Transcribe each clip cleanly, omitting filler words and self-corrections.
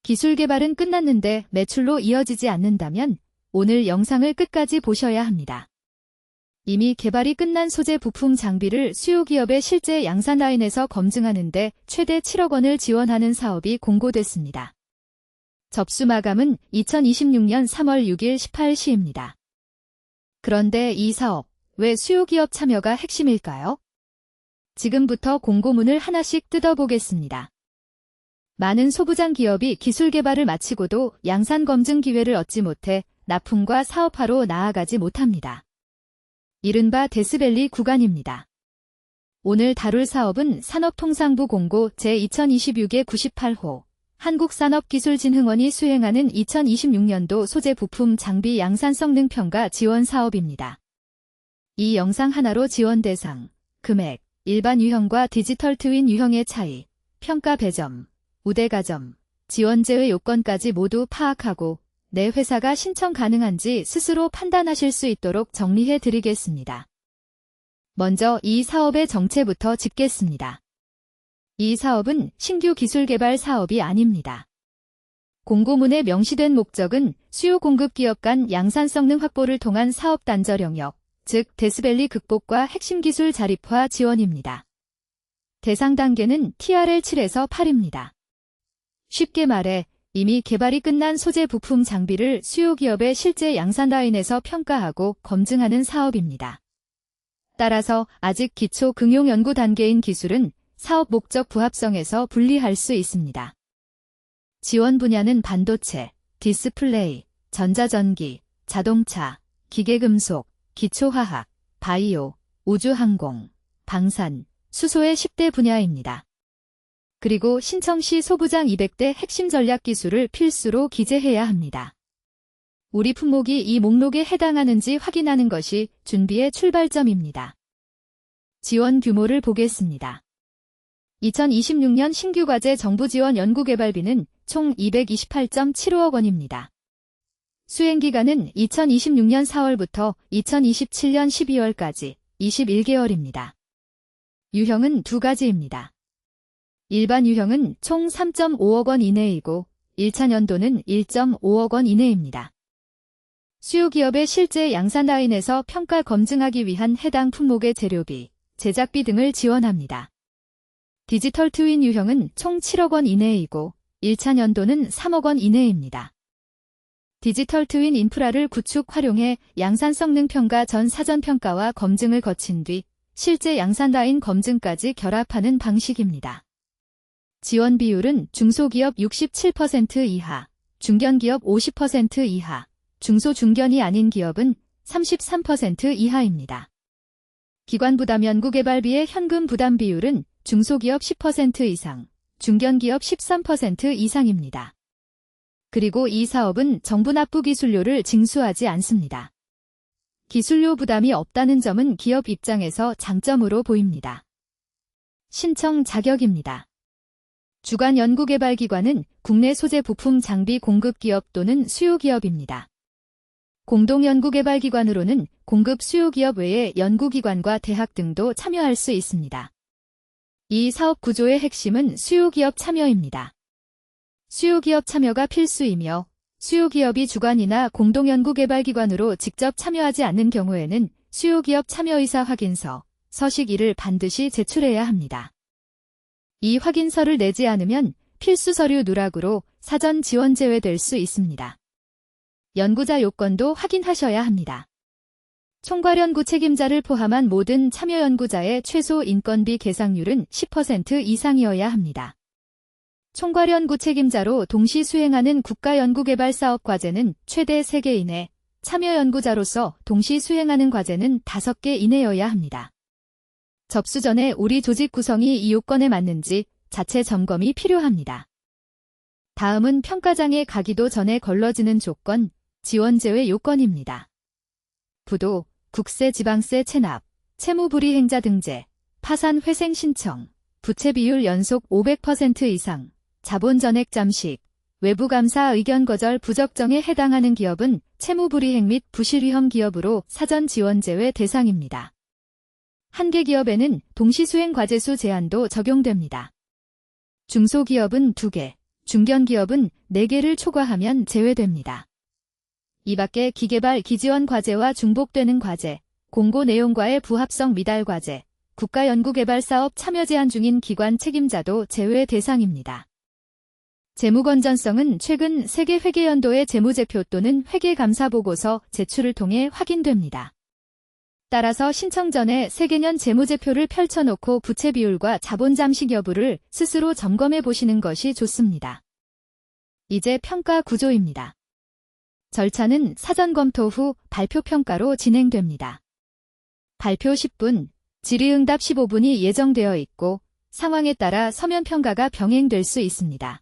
기술 개발은 끝났는데 매출로 이어지지 않는다면 오늘 영상을 끝까지 보셔야 합니다. 이미 개발이 끝난 소재 부품 장비를 수요기업의 실제 양산 라인에서 검증하는 데 최대 7억 원을 지원하는 사업이 공고됐습니다. 접수 마감은 2026년 3월 6일 18시입니다. 그런데 이 사업, 왜 수요기업 참여가 핵심일까요? 지금부터 공고문을 하나씩 뜯어보겠습니다. 많은 소부장 기업이 기술 개발을 마치고도 양산 검증 기회를 얻지 못해 납품과 사업화로 나아가지 못합니다. 이른바 데스밸리 구간입니다. 오늘 다룰 사업은 산업통상부 공고 제2026의 98호 한국산업기술진흥원이 수행하는 2026년도 소재 부품 장비 양산 성능 평가 지원 사업입니다. 이 영상 하나로 지원 대상, 금액, 일반 유형과 디지털 트윈 유형의 차이, 평가 배점, 우대가점, 지원제의 요건까지 모두 파악하고 내 회사가 신청 가능한지 스스로 판단하실 수 있도록 정리해 드리겠습니다. 먼저 이 사업의 정체부터 짚겠습니다. 이 사업은 신규 기술 개발 사업이 아닙니다. 공고문에 명시된 목적은 수요 공급 기업 간 양산 성능 확보를 통한 사업 단절 영역, 즉 데스밸리 극복과 핵심 기술 자립화 지원입니다. 대상 단계는 TRL 7에서 8입니다. 쉽게 말해 이미 개발이 끝난 소재 부품 장비를 수요 기업의 실제 양산 라인에서 평가하고 검증하는 사업입니다. 따라서 아직 기초 긍용 연구 단계인 기술은 사업 목적 부합성에서 분리할 수 있습니다. 지원 분야는 반도체, 디스플레이, 전자전기, 자동차, 기계금속, 기초화학, 바이오, 우주항공, 방산, 수소의 10대 분야입니다. 그리고 신청 시 소부장 200대 핵심 전략 기술을 필수로 기재해야 합니다. 우리 품목이 이 목록에 해당하는지 확인하는 것이 준비의 출발점입니다. 지원 규모를 보겠습니다. 2026년 신규 과제 정부 지원 연구개발비는 총 228.75억 원입니다. 수행기간은 2026년 4월부터 2027년 12월까지 21개월입니다. 유형은 두 가지입니다. 일반 유형은 총 3.5억 원 이내이고 1차 연도는 1.5억 원 이내입니다. 수요기업의 실제 양산 라인에서 평가 검증하기 위한 해당 품목의 재료비, 제작비 등을 지원합니다. 디지털 트윈 유형은 총 7억 원 이내이고 1차 연도는 3억 원 이내입니다. 디지털 트윈 인프라를 구축 활용해 양산 성능 평가 전 사전 평가와 검증을 거친 뒤 실제 양산 라인 검증까지 결합하는 방식입니다. 지원 비율은 중소기업 67% 이하, 중견기업 50% 이하, 중소중견이 아닌 기업은 33% 이하입니다. 기관 부담 연구개발비의 현금 부담 비율은 중소기업 10% 이상, 중견기업 13% 이상입니다. 그리고 이 사업은 정부 납부 기술료를 징수하지 않습니다. 기술료 부담이 없다는 점은 기업 입장에서 장점으로 보입니다. 신청 자격입니다. 주관 연구개발기관은 국내 소재 부품 장비 공급기업 또는 수요기업입니다. 공동연구개발기관으로는 공급 수요기업 외에 연구기관과 대학 등도 참여할 수 있습니다. 이 사업 구조의 핵심은 수요기업 참여입니다. 수요기업 참여가 필수이며 수요기업이 주관이나 공동연구개발기관으로 직접 참여하지 않는 경우에는 수요기업 참여의사 확인서, 서식 1을 반드시 제출해야 합니다. 이 확인서를 내지 않으면 필수 서류 누락으로 사전 지원 제외될 수 있습니다. 연구자 요건도 확인하셔야 합니다. 총괄연구 책임자를 포함한 모든 참여 연구자의 최소 인건비 계상률은 10% 이상이어야 합니다. 총괄연구 책임자로 동시 수행하는 국가연구개발 사업 과제는 최대 3개 이내, 참여 연구자로서 동시 수행하는 과제는 5개 이내여야 합니다. 접수 전에 우리 조직 구성이 이 요건에 맞는지 자체 점검이 필요합니다. 다음은 평가장에 가기도 전에 걸러지는 조건, 지원 제외 요건입니다. 부도, 국세 지방세 체납, 채무불이행자 등재, 파산 회생 신청, 부채 비율 연속 500% 이상, 자본 전액 잠식, 외부 감사 의견 거절 부적정에 해당하는 기업은 채무불이행 및 부실위험 기업으로 사전 지원 제외 대상입니다. 한개 기업에는 동시수행 과제수 제한도 적용됩니다. 중소기업은 2개, 중견기업은 4개를 초과하면 제외됩니다. 이 밖에 기개발 기지원 과제와 중복되는 과제, 공고 내용과의 부합성 미달 과제, 국가연구개발사업 참여 제한 중인 기관 책임자도 제외 대상입니다. 재무건전성은 최근 세계 회계연도의 재무제표 또는 회계감사보고서 제출을 통해 확인됩니다. 따라서 신청 전에 세계년 재무제표를 펼쳐놓고 부채 비율과 자본 잠식 여부를 스스로 점검해 보시는 것이 좋습니다. 이제 평가 구조입니다. 절차는 사전 검토 후 발표 평가로 진행됩니다. 발표 10분, 질의응답 15분이 예정되어 있고 상황에 따라 서면 평가가 병행될 수 있습니다.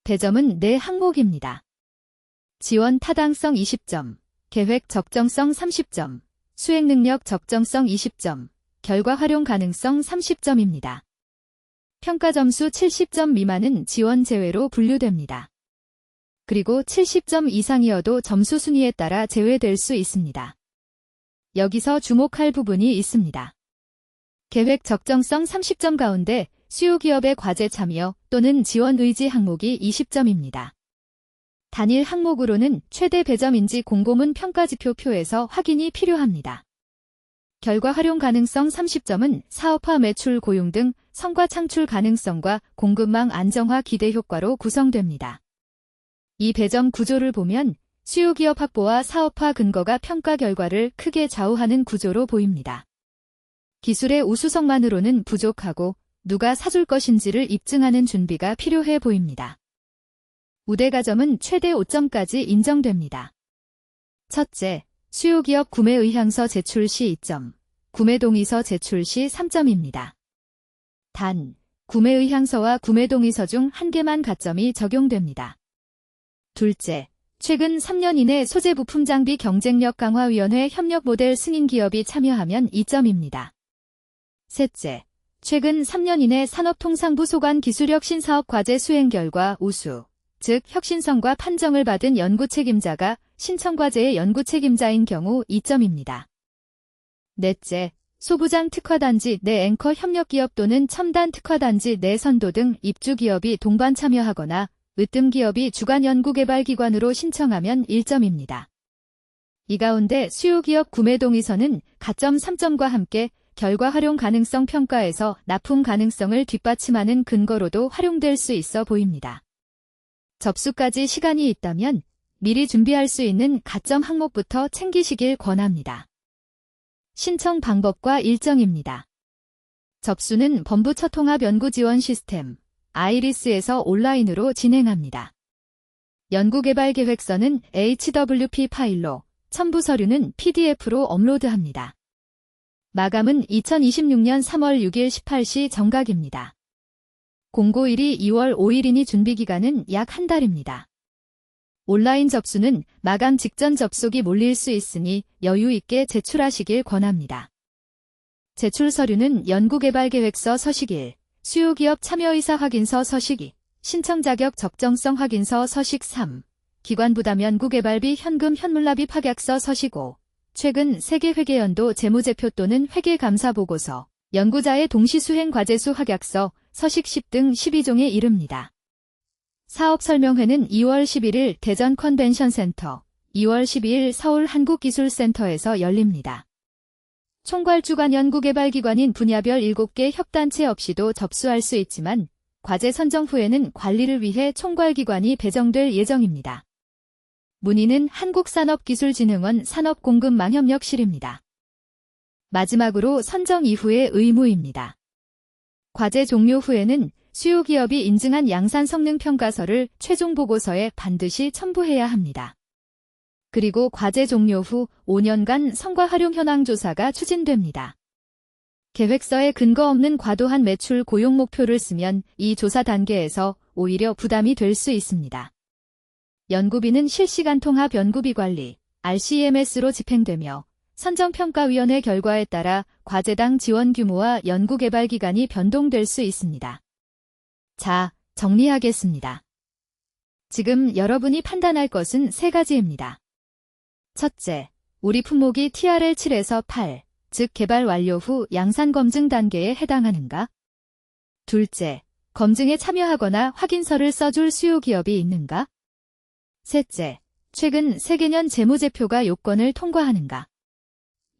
배점은 4항목입니다. 지원 타당성 20점, 계획 적정성 30점, 수행 능력 적정성 20점, 결과 활용 가능성 30점입니다. 평가 점수 70점 미만은 지원 제외로 분류됩니다. 그리고 70점 이상이어도 점수 순위에 따라 제외될 수 있습니다. 여기서 주목할 부분이 있습니다. 계획 적정성 30점 가운데 수요 기업의 과제 참여 또는 지원 의지 항목이 20점입니다. 단일 항목으로는 최대 배점인지 공고문 평가지표 표에서 확인이 필요합니다. 결과 활용 가능성 30점은 사업화 매출 고용 등 성과 창출 가능성과 공급망 안정화 기대 효과로 구성됩니다. 이 배점 구조를 보면 수요 기업 확보와 사업화 근거가 평가 결과를 크게 좌우하는 구조로 보입니다. 기술의 우수성만으로는 부족하고 누가 사줄 것인지를 입증하는 준비가 필요해 보입니다. 우대가점은 최대 5점까지 인정됩니다. 첫째, 수요기업 구매 의향서 제출 시 2점, 구매 동의서 제출 시 3점입니다. 단, 구매 의향서와 구매 동의서 중 1개만 가점이 적용됩니다. 둘째, 최근 3년 이내 소재 부품 장비 경쟁력 강화위원회 협력 모델 승인 기업이 참여하면 2점입니다. 셋째, 최근 3년 이내 산업통상부 소관 기술혁신 사업 과제 수행 결과 우수, 즉 혁신성과 판정을 받은 연구 책임자가 신청 과제의 연구 책임자인 경우 2점입니다. 넷째, 소부장 특화단지 내 앵커 협력기업 또는 첨단 특화단지 내 선도 등 입주기업이 동반 참여하거나 으뜸기업이 주관 연구개발기관으로 신청하면 1점입니다. 이 가운데 수요기업 구매동의서는 가점 3점과 함께 결과 활용 가능성 평가에서 납품 가능성을 뒷받침하는 근거로도 활용될 수 있어 보입니다. 접수까지 시간이 있다면 미리 준비할 수 있는 가점 항목부터 챙기시길 권합니다. 신청 방법과 일정입니다. 접수는 범부처통합연구지원 시스템 아이리스에서 온라인으로 진행합니다. 연구개발계획서는 HWP 파일로, 첨부 서류는 PDF로 업로드합니다. 마감은 2026년 3월 6일 18시 정각입니다. 공고일이 2월 5일이니 준비기간은 약 한 달입니다. 온라인 접수는 마감 직전 접속이 몰릴 수 있으니 여유 있게 제출하시길 권합니다. 제출 서류는 연구개발계획서 서식 1, 수요기업 참여의사 확인서 서식 2, 신청 자격 적정성 확인서 서식 3, 기관부담 연구개발비 현금 현물납입 확약서 서식 5, 최근 세계회계연도 재무제표 또는 회계감사보고서, 연구자의 동시수행 과제수 확약서, 서식 10 등 12종에 이릅니다. 사업설명회는 2월 11일 대전 컨벤션센터, 2월 12일 서울 한국기술센터에서 열립니다. 총괄주관 연구개발기관인 분야별 7개 협단체 없이도 접수할 수 있지만 과제 선정 후에는 관리를 위해 총괄기관이 배정될 예정입니다. 문의는 한국산업기술진흥원 산업공급망협력실입니다. 마지막으로 선정 이후의 의무입니다. 과제 종료 후에는 수요기업이 인증한 양산성능평가서를 최종 보고서에 반드시 첨부해야 합니다. 그리고 과제 종료 후 5년간 성과 활용 현황 조사가 추진됩니다. 계획서에 근거 없는 과도한 매출 고용 목표를 쓰면 이 조사 단계에서 오히려 부담이 될 수 있습니다. 연구비는 실시간 통합 연구비 관리 RCMS로 집행되며 선정평가위원회 결과에 따라 과제당 지원 규모와 연구개발 기간이 변동될 수 있습니다. 자, 정리하겠습니다. 지금 여러분이 판단할 것은 3가지입니다. 첫째, 우리 품목이 TRL 7에서 8, 즉 개발 완료 후 양산 검증 단계에 해당하는가? 둘째, 검증에 참여하거나 확인서를 써줄 수요기업이 있는가? 셋째, 최근 세개년 재무제표가 요건을 통과하는가?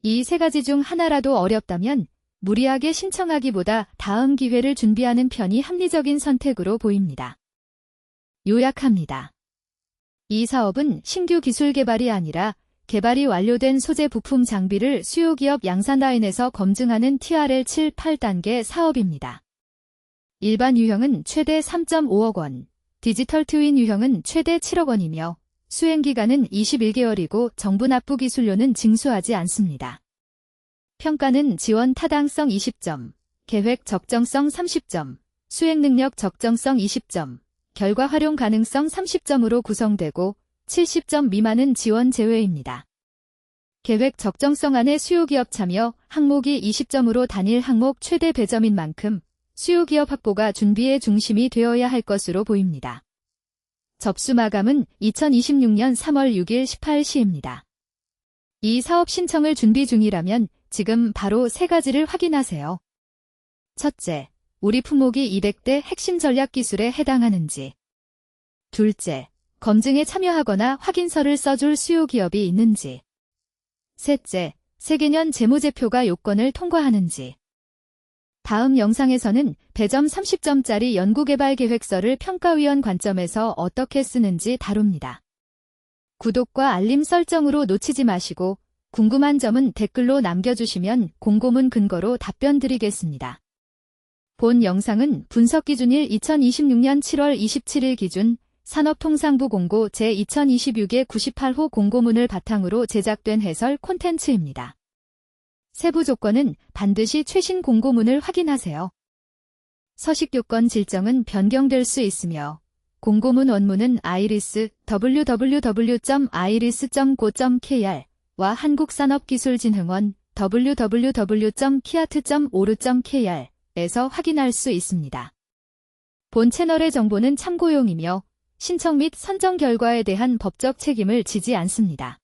이 세 가지 중 하나라도 어렵다면 무리하게 신청하기보다 다음 기회를 준비하는 편이 합리적인 선택으로 보입니다. 요약합니다. 이 사업은 신규 기술 개발이 아니라 개발이 완료된 소재 부품 장비를 수요기업 양산라인에서 검증하는 TRL 7, 8단계 사업입니다. 일반 유형은 최대 3.5억 원, 디지털 트윈 유형은 최대 7억 원이며 수행기간은 21개월이고 정부 납부 기술료는 징수하지 않습니다. 평가는 지원 타당성 20점, 계획 적정성 30점, 수행 능력 적정성 20점, 결과 활용 가능성 30점으로 구성되고 70점 미만은 지원 제외입니다. 계획 적정성 안에 수요기업 참여 항목이 20점으로 단일 항목 최대 배점인 만큼 수요기업 확보가 준비의 중심이 되어야 할 것으로 보입니다. 접수 마감은 2026년 3월 6일 18시입니다. 이 사업 신청을 준비 중이라면 지금 바로 세 가지를 확인하세요. 첫째, 우리 품목이 200대 핵심 전략 기술에 해당하는지. 둘째, 검증에 참여하거나 확인서를 써줄 수요기업이 있는지. 셋째, 세개년 재무제표가 요건을 통과하는지. 다음 영상에서는 배점 30점짜리 연구개발 계획서를 평가위원 관점에서 어떻게 쓰는지 다룹니다. 구독과 알림 설정으로 놓치지 마시고 궁금한 점은 댓글로 남겨주시면 공고문 근거로 답변 드리겠습니다. 본 영상은 분석기준일 2026년 7월 27일 기준 산업통상부 공고 제2026의 98호 공고문을 바탕으로 제작된 해설 콘텐츠입니다. 세부 조건은 반드시 최신 공고문을 확인하세요. 서식 요건 질정은 변경될 수 있으며 공고문 원문은 아이리스 www.iris.go.kr와 한국산업기술진흥원 www.kiat.or.kr에서 확인할 수 있습니다. 본 채널의 정보는 참고용이며 신청 및 선정 결과에 대한 법적 책임을 지지 않습니다.